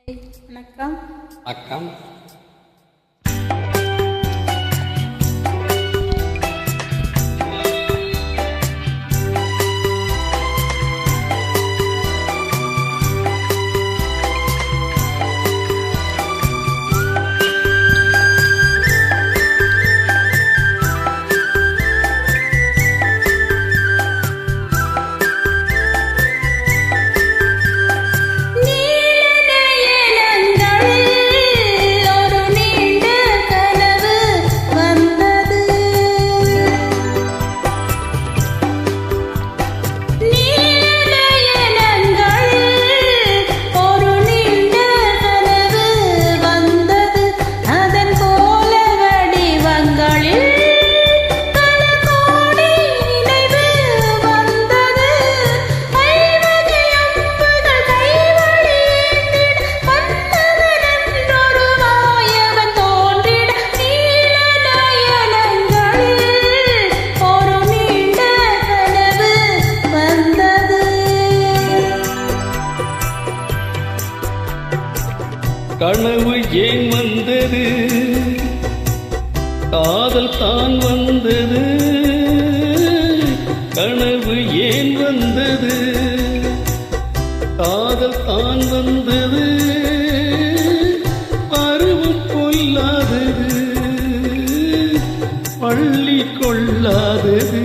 வணக்கம். வணக்கம். கனவு ஏன் வந்தது, காதல் தான் வந்தது. கனவு ஏன் வந்தது, காதல் தான் வந்தது. பருவம் கொள்ளாதது, பள்ளி கொள்ளாதது.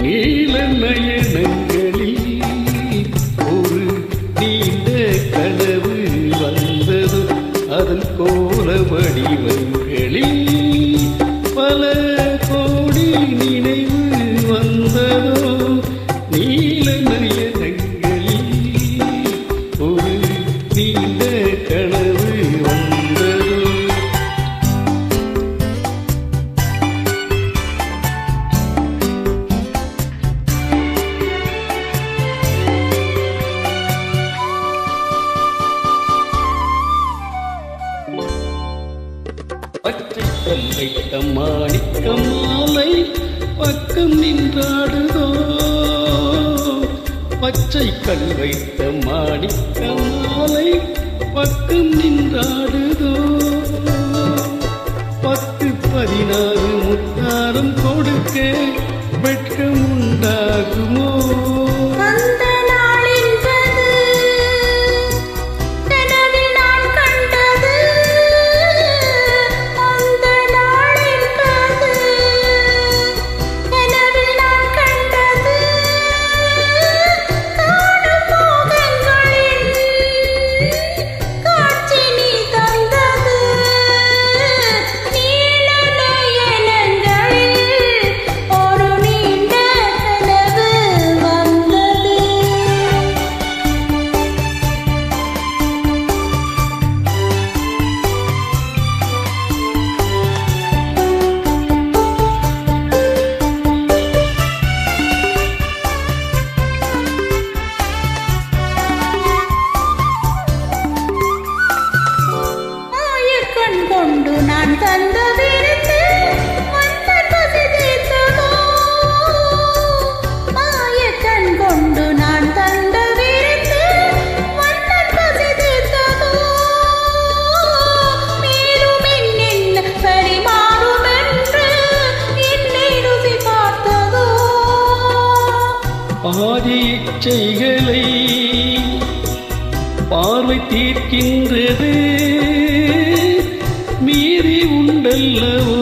நீல நயனங்களில் ஒரு நீண்ட கனவு வந்தது. அதன் கோல வடிவங்களில் பல கோடி நினைவு வந்ததோ. நீல நயனங்களில் ஒரு நீண்ட கனவு வந்ததோ. பச்சை கல் வைத்த மாணிக்க மாலை பக்கம் நின்றாடுதோ. பச்சை கல் வைத்த மாணிக்க மாலை பக்கம் நின்றாடுதோ. 10-16 முத்தாரம் கொடுக்க வெட்கம் உண்டாகுமோ? கொண்டு நான் தந்த விருந்து மன்னன் பசி தீர்த்ததோ. மாயக்கண் கொண்டு நான் தந்த விருந்து மன்னன் பசி தீர்த்ததோ. மேலும் என்ன பரிமாறும் என்று என்னை ருசி பார்த்ததோ. பாதி இச்சைகளை பார்வை தீர்க்கின்றது, மீறி உண்டல்லவோ.